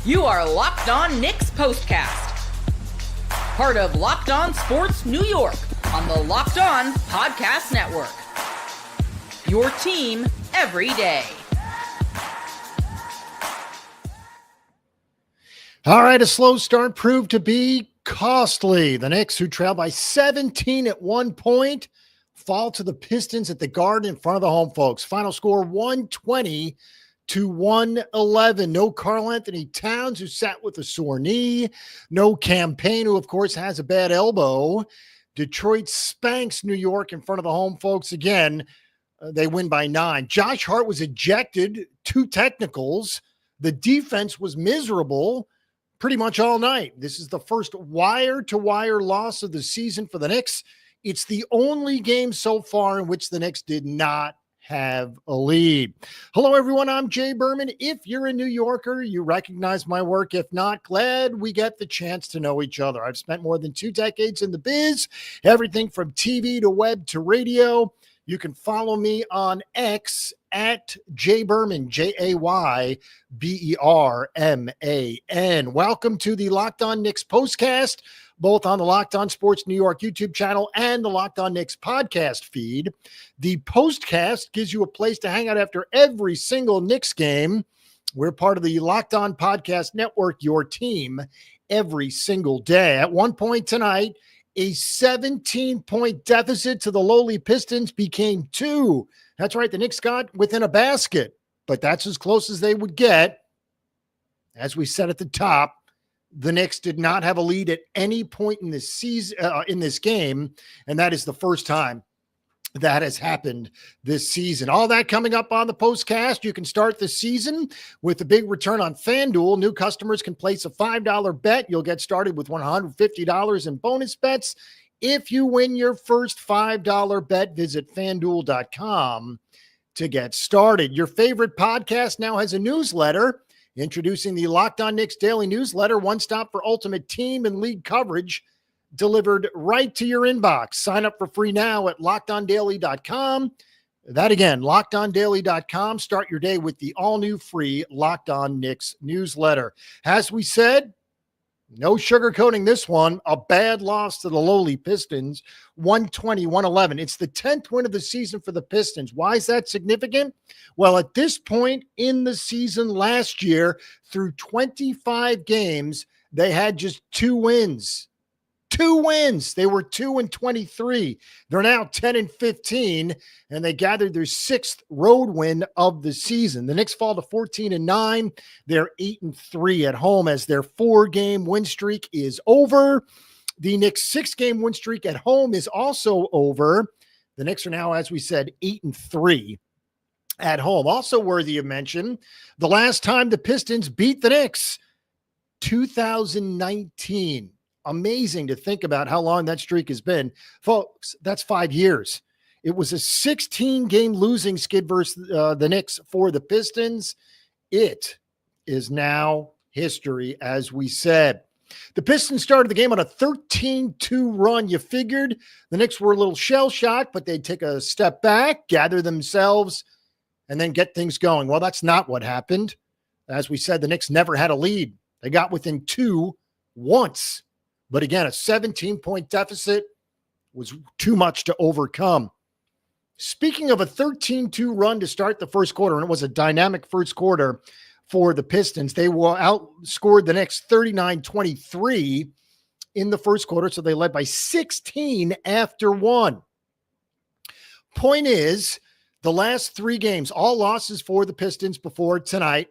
You are Locked On Knicks POSTCAST, part of Locked On Sports New York on the Locked On Podcast Network. Your team every day. All right, a slow start proved to be costly. The Knicks, who trailed by 17 at one point, fall to the Pistons at the Garden in front of the home folks. Final score 120-111. No Karl Anthony Towns, who sat with a sore knee. No campaign, who, of course, has a bad elbow. Detroit spanks New York in front of the home folks again. They win by 9. Josh Hart was ejected, 2 technicals. The defense was miserable pretty much all night. This is the first wire-to-wire loss of the season for the Knicks. It's the only game so far in which the Knicks did not have a lead. Hello, everyone. I'm Jay Berman. If you're a New Yorker, you recognize my work. If not, glad we get the chance to know each other. I've spent more than 2 decades in the biz, everything from TV to web to radio. You can follow me on X at Jay Berman, Jayberman. Welcome to the Locked On Knicks POSTCAST, both on the Locked On Sports New York YouTube channel and the Locked On Knicks podcast feed. The POSTCAST gives you a place to hang out after every single Knicks game. We're part of the Locked On Podcast Network, your team every single day. At one point tonight, a 17-point deficit to the lowly Pistons became 2. That's right, the Knicks got within a basket, but that's as close as they would get. As we said at the top, the Knicks did not have a lead at any point in this season, in this game, and that is the first time that has happened this season. All that coming up on the POSTCAST. You can start the season with a big return on FanDuel. New customers can place a $5 bet. You'll get started with $150 in bonus bets. If you win your first $5 bet, visit FanDuel.com to get started. Your favorite podcast now has a newsletter. Introducing the Locked On Knicks Daily Newsletter, one stop for ultimate team and league coverage, delivered right to your inbox. Sign up for free now at LockedOnDaily.com. That again, LockedOnDaily.com. Start your day with the all-new free Locked On Knicks newsletter. As we said, no sugarcoating this one. A bad loss to the lowly Pistons, 120-111. It's the 10th win of the season for the Pistons. Why is that significant? Well, at this point in the season last year, through 25 games, they had just 2 wins. 2 wins. They were 2-23. They're now 10-15, and they gathered their 6th road win of the season. The Knicks fall to 14-9. They're 8-3 at home as their 4-game win streak is over. The Knicks' 6-game win streak at home is also over. The Knicks are now, as we said, 8-3 at home. Also worthy of mention, the last time the Pistons beat the Knicks, 2019. Amazing to think about how long that streak has been. Folks, that's 5 years. It was a 16-game losing skid versus the Knicks for the Pistons. It is now history, as we said. The Pistons started the game on a 13-2 run. You figured the Knicks were a little shell-shocked, but they'd take a step back, gather themselves, and then get things going. Well, that's not what happened. As we said, the Knicks never had a lead. They got within 2 once. But again, a 17-point deficit was too much to overcome. Speaking of a 13-2 run to start the first quarter, and it was a dynamic first quarter for the Pistons, they outscored the Knicks 39-23 in the first quarter, so they led by 16 after 1. Point is, the last 3 games, all losses for the Pistons before tonight,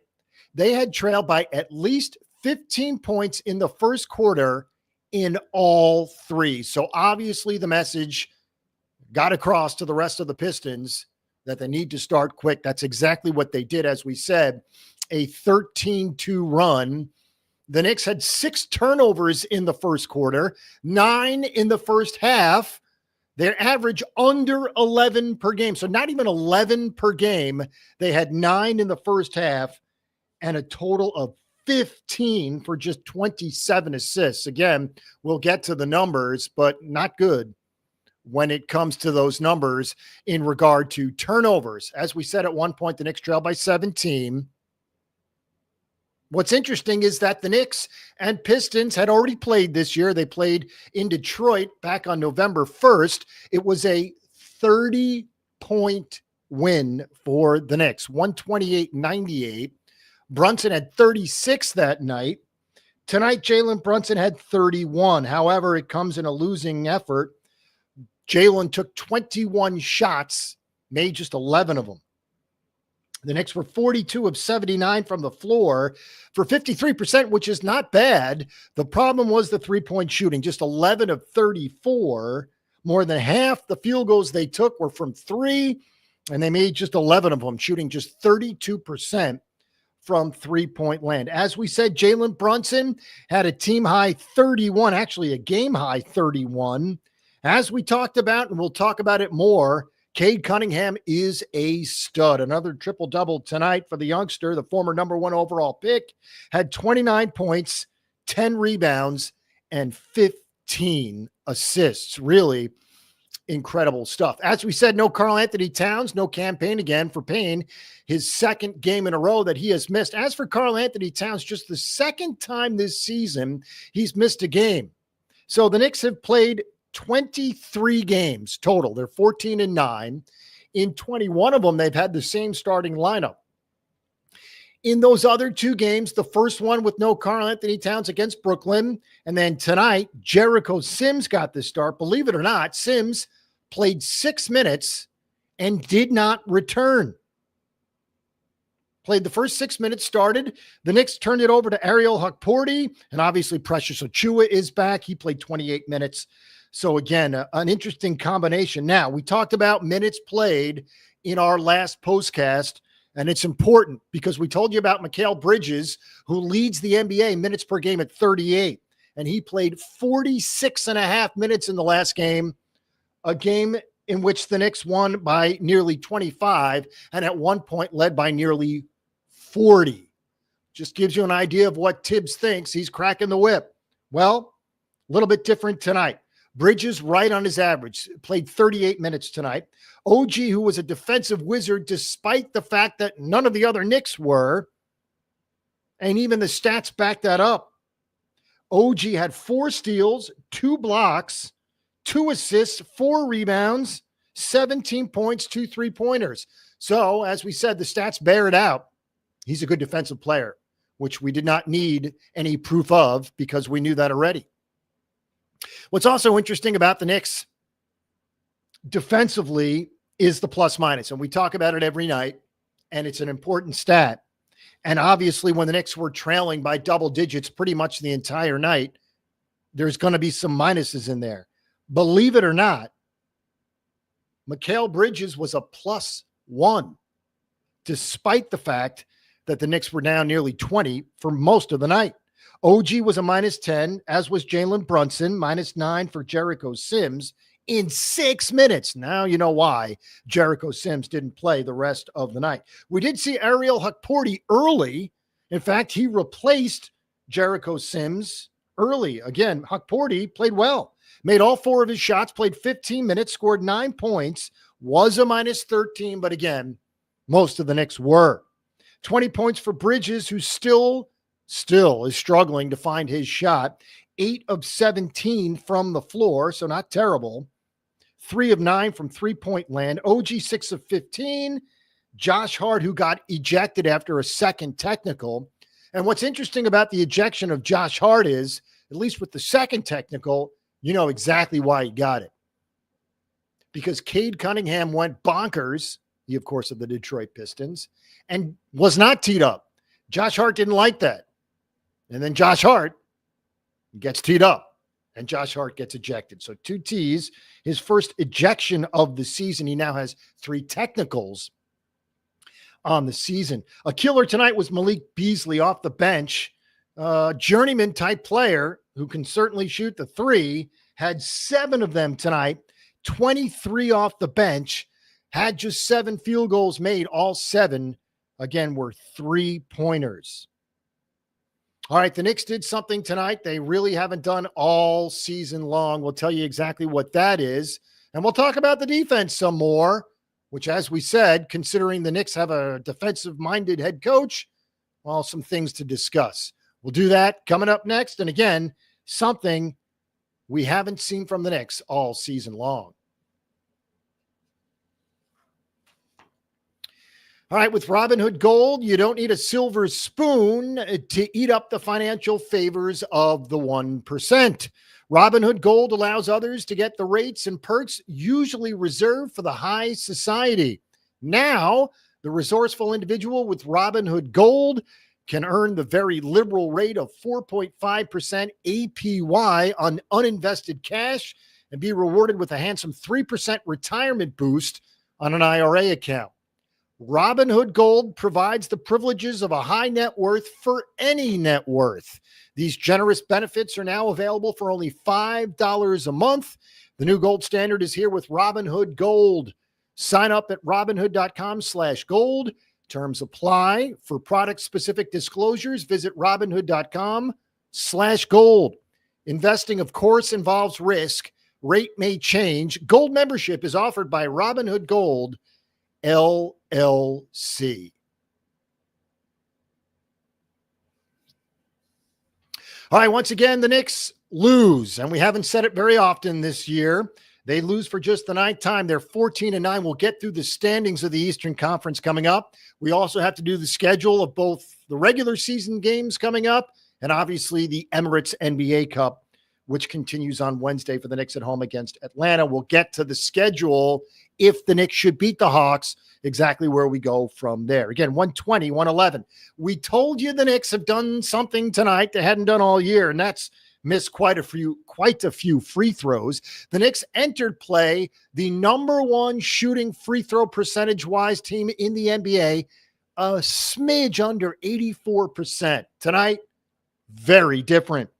they had trailed by at least 15 points in the first quarter in all 3. So obviously the message got across to the rest of the Pistons that they need to start quick. That's exactly what they did. As we said, a 13-2 run. The Knicks had 6 turnovers in the first quarter, 9 in the first half. Their average under 11 per game. So not even 11 per game. They had 9 in the first half and a total of 15 for just 27 assists. Again, we'll get to the numbers, but not good when it comes to those numbers in regard to turnovers. As we said at one point, the Knicks trailed by 17. What's interesting is that the Knicks and Pistons had already played this year. They played in Detroit back on November 1st. It was a 30-point win for the Knicks, 128-98. Brunson had 36 that night. Tonight, Jalen Brunson had 31. However, it comes in a losing effort. Jalen took 21 shots, made just 11 of them. The Knicks were 42 of 79 from the floor for 53%, which is not bad. The problem was the three-point shooting, just 11 of 34. More than half the field goals they took were from three, and they made just 11 of them, shooting just 32% from three-point land. As we said, Jalen Brunson had a team-high 31, actually a game-high 31. As we talked about, and we'll talk about it more, Cade Cunningham is a stud. Another triple-double tonight for the youngster, the former number 1 overall pick, had 29 points, 10 rebounds, and 15 assists. Really incredible stuff. As we said, no Karl Anthony Towns, no campaign again for Payne, his second game in a row that he has missed. As for Karl Anthony Towns, just the second time this season he's missed a game. So the Knicks have played 23 games total. They're 14-9. In 21 of them, they've had the same starting lineup. In those other two games, the first one with no Karl Anthony Towns against Brooklyn, and then tonight, Jericho Sims got the start. Believe it or not, Sims played 6 minutes and did not return. Played the first 6 minutes, started. The Knicks turned it over to Ariel Hukporti, and obviously Precious Achiuwa is back. He played 28 minutes. So again, an interesting combination. Now, we talked about minutes played in our last postcast, and it's important because we told you about Mikal Bridges, who leads the NBA minutes per game at 38, and he played 46.5 minutes in the last game, a game in which the Knicks won by nearly 25 and at one point led by nearly 40. Just gives you an idea of what Tibbs thinks. He's cracking the whip. Well, a little bit different tonight. Bridges right on his average, played 38 minutes tonight. OG, who was a defensive wizard, despite the fact that none of the other Knicks were, and even the stats back that up. OG had 4 steals, 2 blocks, 2 assists, 4 rebounds, 17 points, 2 3-pointers. So, as we said, the stats bear it out. He's a good defensive player, which we did not need any proof of because we knew that already. What's also interesting about the Knicks defensively is the plus minus, and we talk about it every night, and it's an important stat. And obviously, when the Knicks were trailing by double digits pretty much the entire night, there's going to be some minuses in there. Believe it or not, Mikal Bridges was a +1, despite the fact that the Knicks were down nearly 20 for most of the night. OG was a -10, as was Jalen Brunson, -9 for Jericho Sims in 6 minutes. Now you know why Jericho Sims didn't play the rest of the night. We did see Ariel Hukporti early. In fact, he replaced Jericho Sims early. Again, Hukporti played well, made all 4 of his shots, played 15 minutes, scored 9 points, was a -13, but again, most of the Knicks were. 20 points for Bridges, who still is struggling to find his shot. 8 of 17 from the floor, so not terrible. 3 of 9 from three-point land. OG 6 of 15. Josh Hart, who got ejected after a second technical. And what's interesting about the ejection of Josh Hart is, at least with the second technical, you know exactly why he got it. Because Cade Cunningham went bonkers, he, of course, of the Detroit Pistons, and was not teed up. Josh Hart didn't like that. And then Josh Hart gets teed up, and Josh Hart gets ejected. So 2 tees, his first ejection of the season. He now has 3 technicals on the season. A killer tonight was Malik Beasley off the bench. Journeyman-type player who can certainly shoot the 3, had 7 of them tonight, 23 off the bench, had just 7 field goals made. All 7, again, were 3-pointers. All right, the Knicks did something tonight they really haven't done all season long. We'll tell you exactly what that is. And we'll talk about the defense some more, which, as we said, considering the Knicks have a defensive-minded head coach, well, some things to discuss. We'll do that coming up next. And again, something we haven't seen from the Knicks all season long. All right, with Robinhood Gold, you don't need a silver spoon to eat up the financial favors of the 1%. Robinhood Gold allows others to get the rates and perks usually reserved for the high society. Now, the resourceful individual with Robinhood Gold can earn the very liberal rate of 4.5% APY on uninvested cash and be rewarded with a handsome 3% retirement boost on an IRA account. Robinhood Gold provides the privileges of a high net worth for any net worth. These generous benefits are now available for only $5 a month. The new gold standard is here with Robinhood Gold. Sign up at robinhood.com/gold. Terms apply. For product-specific disclosures, visit robinhood.com/gold. Investing, of course, involves risk. Rate may change. Gold membership is offered by Robinhood Gold, LLC. All right, once again, the Knicks lose, and we haven't said it very often this year. They lose for just the ninth time. They're 14-9. We'll get through the standings of the Eastern Conference coming up. We also have to do the schedule of both the regular season games coming up and obviously the Emirates NBA Cup, which continues on Wednesday for the Knicks at home against Atlanta. We'll get to the schedule if the Knicks should beat the Hawks, exactly where we go from there. Again, 120, 111. We told you the Knicks have done something tonight they hadn't done all year, and that's missed quite a few free throws. The Knicks entered play the number one shooting free throw percentage-wise team in the NBA, a smidge under 84%. Tonight, very different.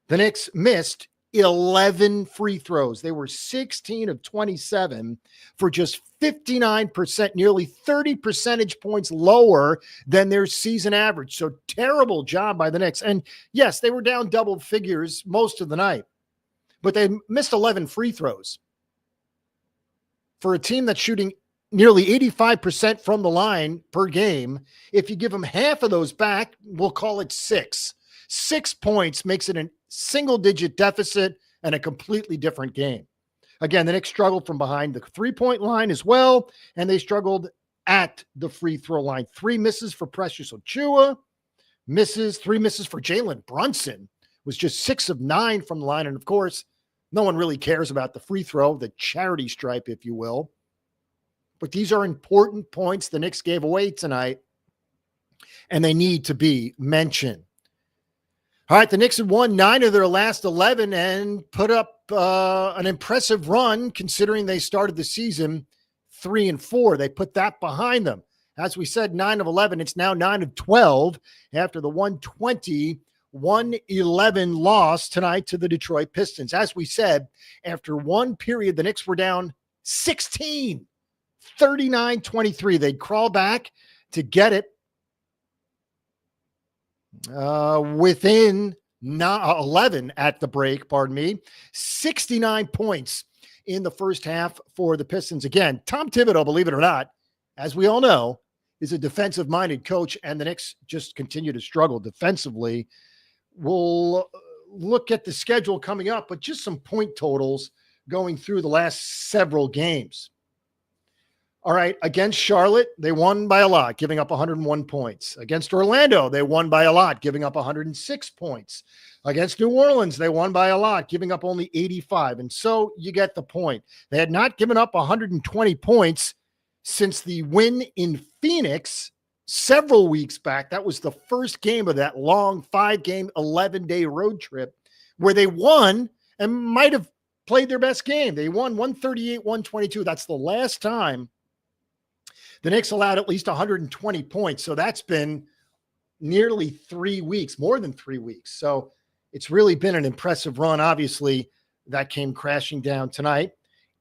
The Knicks missed 11 free throws. They were 16 of 27 for just 59%, nearly 30 percentage points lower than their season average. So terrible job by the Knicks. And yes, they were down double figures most of the night, but they missed 11 free throws. For a team that's shooting nearly 85% from the line per game, if you give them half of those back, we'll call it 6. 6 points makes it a single-digit deficit and a completely different game. Again, the Knicks struggled from behind the three-point line as well, and they struggled at the free throw line. 3 misses for Precious Achiuwa, 3 misses for Jalen Brunson, was just 6 of 9 from the line. And of course, no one really cares about the free throw, the charity stripe, if you will. But these are important points the Knicks gave away tonight, and they need to be mentioned. All right, the Knicks had won 9 of their last 11 and put up an impressive run considering they started the season 3-4. They put that behind them. As we said, 9 of 11. It's now 9 of 12 after the 120-111 loss tonight to the Detroit Pistons. As we said, after one period, the Knicks were down 16, 39-23. They'd crawl back to get it within 11 at the break, 69 points in the first half for the Pistons. Again, Tom Thibodeau, believe it or not, as we all know, is a defensive-minded coach, and the Knicks just continue to struggle defensively. We'll look at the schedule coming up, but just some point totals going through the last several games. All right, against Charlotte, they won by a lot, giving up 101 points. Against Orlando, they won by a lot, giving up 106 points. Against New Orleans, they won by a lot, giving up only 85. And so you get the point. They had not given up 120 points since the win in Phoenix several weeks back. That was the first game of that long 5-game, 11-day road trip where they won and might have played their best game. They won 138-122. That's the last time the Knicks allowed at least 120 points. So that's been nearly 3 weeks, more than 3 weeks. So it's really been an impressive run. Obviously, that came crashing down tonight.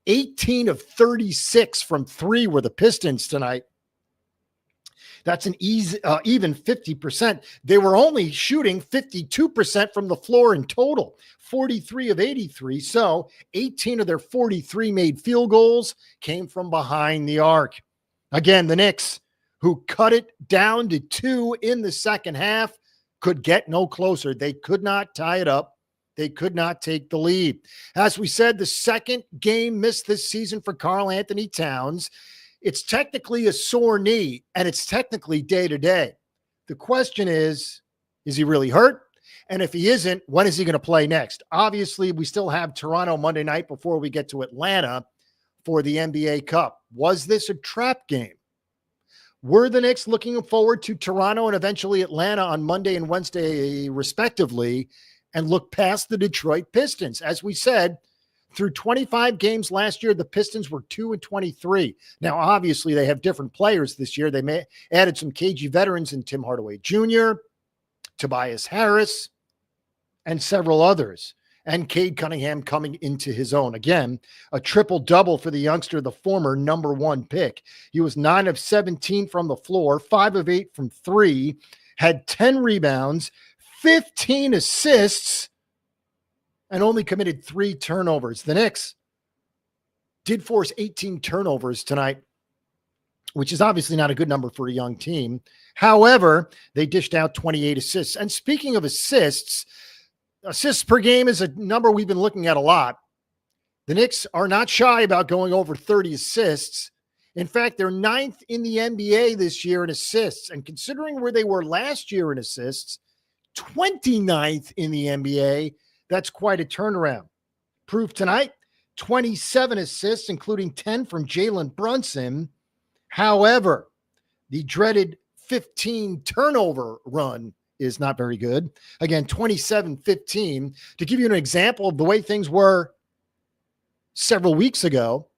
18 of 36 from 3 were the Pistons tonight. That's an even 50%. They were only shooting 52% from the floor in total, 43 of 83. So 18 of their 43 made field goals came from behind the arc. Again, the Knicks, who cut it down to 2 in the second half, could get no closer. They could not tie it up. They could not take the lead. As we said, the second game missed this season for Karl Anthony Towns. It's technically a sore knee, and it's technically day-to-day. The question is he really hurt? And if he isn't, when is he going to play next? Obviously, we still have Toronto Monday night before we get to Atlanta for the NBA Cup. Was this a trap game? Were the Knicks looking forward to Toronto and eventually Atlanta on Monday and Wednesday, respectively, and look past the Detroit Pistons? As we said, through 25 games last year, the Pistons were 2-23. Now, obviously, they have different players this year. They added some cagey veterans in Tim Hardaway Jr., Tobias Harris, and several others. And Cade Cunningham coming into his own. Again, a triple-double for the youngster, the former number 1 pick. He was 9 of 17 from the floor, 5 of 8 from 3, had 10 rebounds, 15 assists, and only committed 3 turnovers. The Knicks did force 18 turnovers tonight, which is obviously not a good number for a young team. However, they dished out 28 assists. And speaking of assists per game is a number we've been looking at a lot. The Knicks are not shy about going over 30 assists. In fact, they're 9th in the NBA this year in assists. And considering where they were last year in assists, 29th in the NBA, that's quite a turnaround. Proof tonight, 27 assists, including 10 from Jalen Brunson. However, the dreaded 15 turnover run is not very good. Again, 27-15. To give you an example of the way things were several weeks ago,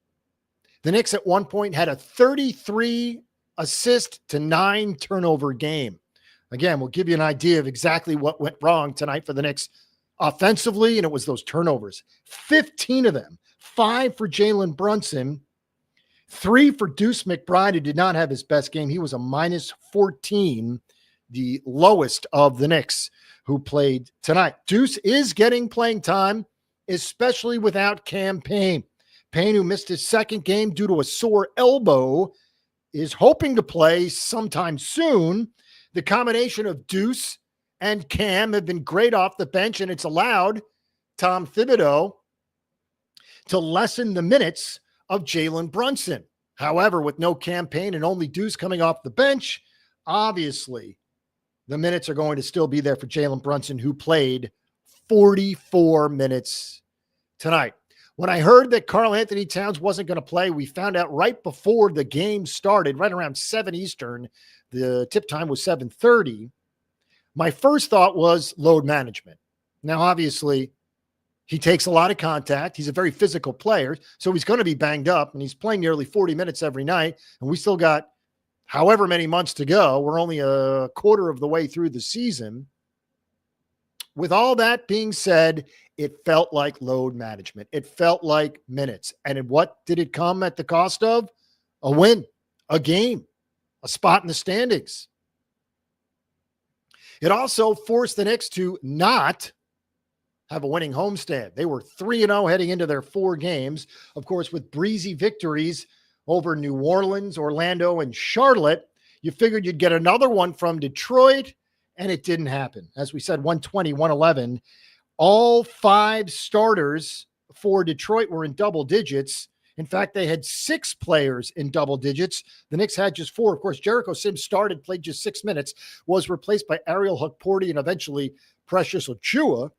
the Knicks at one point had a 33 assist to 9 turnover game. Again, we'll give you an idea of exactly what went wrong tonight for the Knicks offensively, and it was those turnovers. 15 of them, 5 for Jalen Brunson, 3 for Deuce McBride, who did not have his best game. He was a -14, the lowest of the Knicks who played tonight. Deuce is getting playing time, especially without Cam Payne. Payne, who missed his second game due to a sore elbow, is hoping to play sometime soon. The combination of Deuce and Cam have been great off the bench, and it's allowed Tom Thibodeau to lessen the minutes of Jalen Brunson. However, with no Cam Payne and only Deuce coming off the bench, obviously the minutes are going to still be there for Jalen Brunson, who played 44 minutes tonight. When I heard that Karl Anthony Towns wasn't going to play, we found out right before the game started, right around 7 Eastern. The tip time was 7:30. My first thought was load management. Now, obviously, he takes a lot of contact. He's a very physical player, so he's going to be banged up, and he's playing nearly 40 minutes every night, and we still got however many months to go. We're only a quarter of the way through the season. With all that being said, it felt like load management. It felt like minutes. And what did it come at the cost of? A win, a game, a spot in the standings. It also forced the Knicks to not have a winning homestand. They were 3-0 heading into their 4 games, of course, with breezy victories over New Orleans, Orlando, and Charlotte. You figured you'd get another one from Detroit, and it didn't happen. As we said, 120-111. All 5 starters for Detroit were in double digits. In fact, they had 6 players in double digits. The Knicks had just 4. Of course, Jericho Sims started, played just 6 minutes, was replaced by Ariel Hukporti and eventually Precious Achiuwa.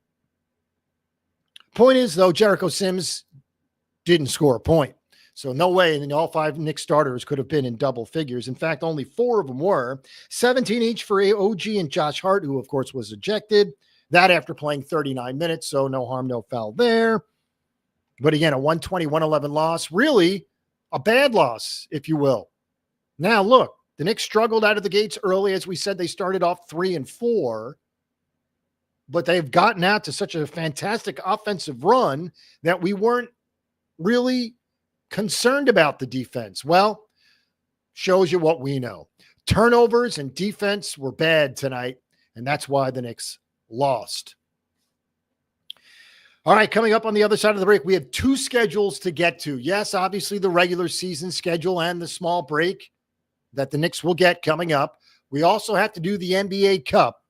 Point is, though, Jericho Sims didn't score a point. So no way all 5 Knicks starters could have been in double figures. In fact, only 4 of them were. 17 each for OG and Josh Hart, who, of course, was ejected. That after playing 39 minutes, so no harm, no foul there. But again, a 120-111 loss. Really a bad loss, if you will. Now, look, the Knicks struggled out of the gates early. As we said, they started off 3-4. But they've gotten out to such a fantastic offensive run that we weren't really concerned about the defense. Well, shows you what we know. Turnovers and defense were bad tonight, and that's why the Knicks lost. All right, coming up on the other side of the break, we have 2 schedules to get to. Yes, obviously the regular season schedule and the small break. that the Knicks will get coming up. We also have to do the NBA Cup.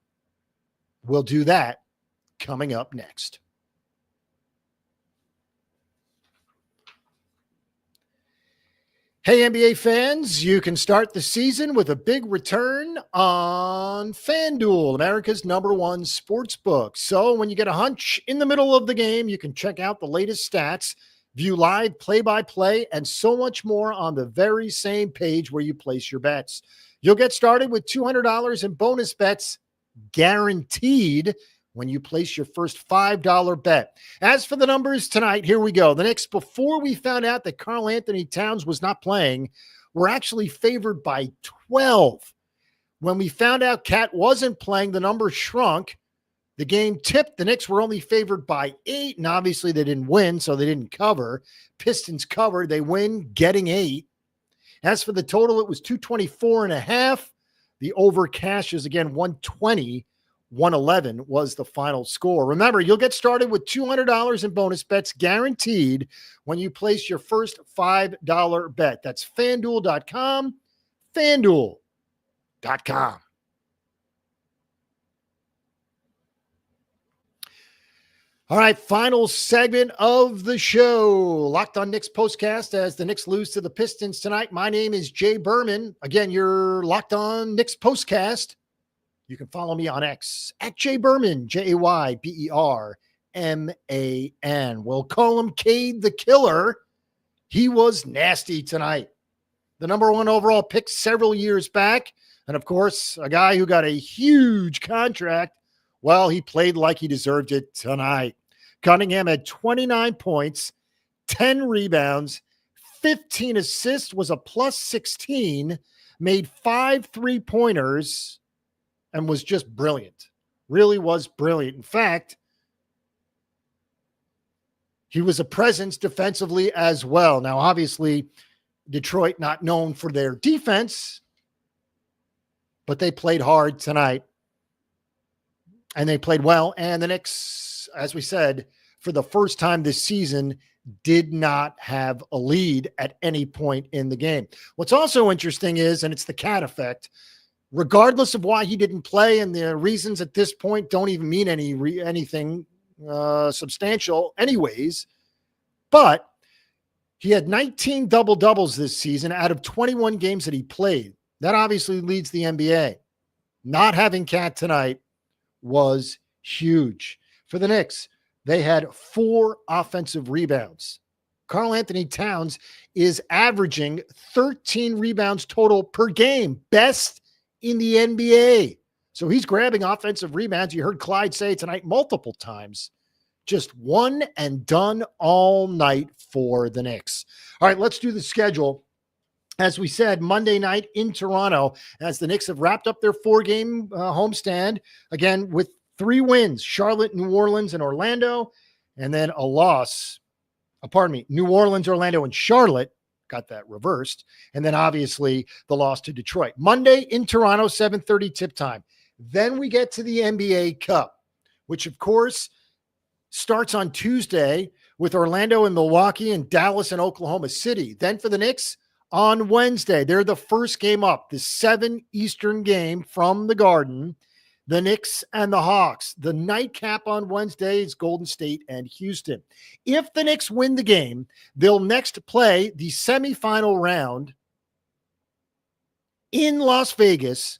We'll do that coming up next. Hey, NBA fans, you can start the season with a big return on FanDuel, America's #1 sports book. So when you get a hunch in the middle of the game, you can check out the latest stats, view live play-by-play, and so much more on the very same page where you place your bets. You'll get started with $200 in bonus bets guaranteed when you place your first $5 bet. As for the numbers tonight, here we go. The Knicks, before we found out that Karl Anthony Towns was not playing, were actually favored by 12. When we found out Cat wasn't playing, the number shrunk. The game tipped. The Knicks were only favored by 8, and obviously they didn't win, so they didn't cover. Pistons covered. They win, getting 8. As for the total, it was 224.5. The over cashes, again, 120. 111 was the final score. Remember, you'll get started with $200 in bonus bets guaranteed when you place your first $5 bet. That's FanDuel.com, FanDuel.com. All right, final segment of the show. Locked on Knicks postcast as the Knicks lose to the Pistons tonight. My name is Jay Berman. Again, you're Locked on Knicks postcast. You can follow me on X at Jay Berman, JayBerman. We'll call him Cade the Killer. He was nasty tonight. The #1 overall pick several years back. And of course, a guy who got a huge contract. Well, he played like he deserved it tonight. Cunningham had 29 points, 10 rebounds, 15 assists, was a plus 16, made 5 3-pointers, and was just brilliant. Really was brilliant. In fact, he was a presence defensively as well. Now, obviously, Detroit not known for their defense, but they played hard tonight. And they played well. And the Knicks, as we said, for the first time this season, did not have a lead at any point in the game. What's also interesting is, and it's the Cat effect, regardless of why he didn't play, and the reasons at this point don't even mean anything substantial anyways, but he had 19 double-doubles this season out of 21 games that he played. That obviously leads the NBA. Not having Cat tonight was huge. For the Knicks, they had 4 offensive rebounds. Karl Anthony Towns is averaging 13 rebounds total per game, best in the NBA. So he's grabbing offensive rebounds. You heard Clyde say tonight multiple times. Just one and done all night for the Knicks. All right, let's do the schedule. As we said, Monday night in Toronto, as the Knicks have wrapped up their 4-game homestand, again, with 3 wins, Charlotte, New Orleans, and Orlando, and then a loss. New Orleans, Orlando, and Charlotte. Got that reversed. And then obviously the loss to Detroit. Monday in Toronto, 7:30 tip time. Then we get to the NBA Cup, which of course starts on Tuesday with Orlando and Milwaukee and Dallas and Oklahoma City. Then for the Knicks on Wednesday, they're the first game up, the 7 Eastern game from the Garden, the Knicks and the Hawks. The nightcap on Wednesday is Golden State and Houston. If the Knicks win the game, they'll next play the semifinal round in Las Vegas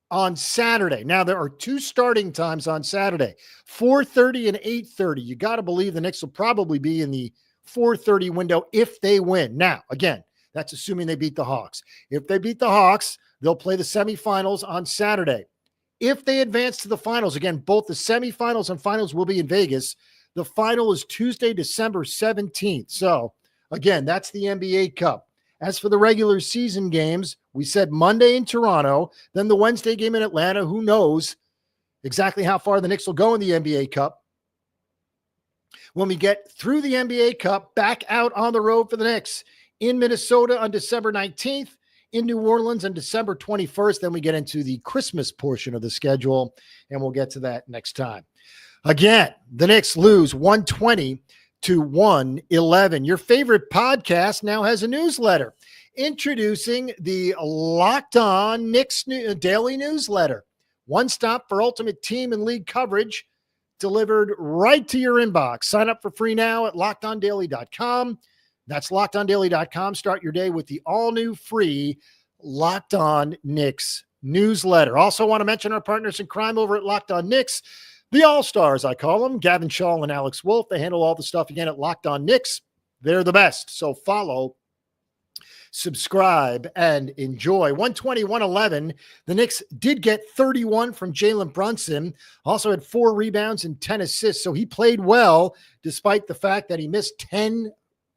on Saturday. Now, there are 2 starting times on Saturday, 4:30 and 8:30. You got to believe the Knicks will probably be in the 4:30 window if they win. Now, again, that's assuming they beat the Hawks. If they beat the Hawks, they'll play the semifinals on Saturday. If they advance to the finals, again, both the semifinals and finals will be in Vegas. The final is Tuesday, December 17th. So, again, that's the NBA Cup. As for the regular season games, we said Monday in Toronto, then the Wednesday game in Atlanta. Who knows exactly how far the Knicks will go in the NBA Cup. When we get through the NBA Cup, back out on the road for the Knicks in Minnesota on December 19th, in New Orleans on December 21st. Then we get into the Christmas portion of the schedule, and we'll get to that next time. Again, the Knicks lose 120 to 111. Your favorite podcast now has a newsletter. Introducing the Locked On Knicks daily newsletter. One stop for ultimate team and league coverage delivered right to your inbox. Sign up for free now at lockedondaily.com. That's lockedondaily.com. Start your day with the all-new free Locked On Knicks newsletter. Also want to mention our partners in crime over at Locked On Knicks, the All-Stars, I call them, Gavin Shaw and Alex Wolf. They handle all the stuff again at Locked On Knicks. They're the best. So follow, subscribe, and enjoy. 120-111. The Knicks did get 31 from Jalen Brunson. Also had 4 rebounds and 10 assists. So he played well despite the fact that he missed 10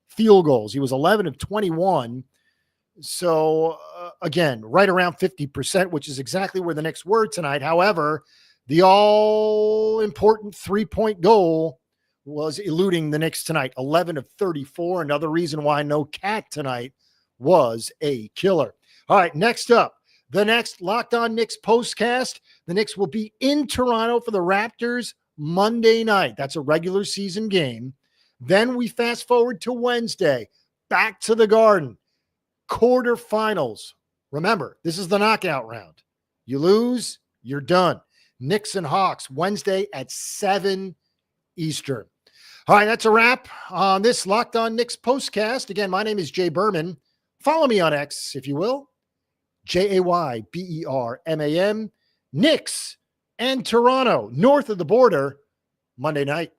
field goals. He was 11 of 21. So again, right around 50%, which is exactly where the Knicks were tonight. However, the all-important 3-point goal was eluding the Knicks tonight. 11 of 34. Another reason why no Cat tonight was a killer. All right, next up, the next Locked On Knicks postcast. The Knicks will be in Toronto for the Raptors Monday night. That's a regular season game. Then we fast forward to Wednesday, back to the Garden, quarterfinals. Remember, this is the knockout round. You lose, you're done. Knicks and Hawks, Wednesday at 7 Eastern. All right, that's a wrap on this Locked On Knicks postcast. Again, my name is Jay Berman. Follow me on X, if you will. JayBerman. Knicks and Toronto, north of the border, Monday night.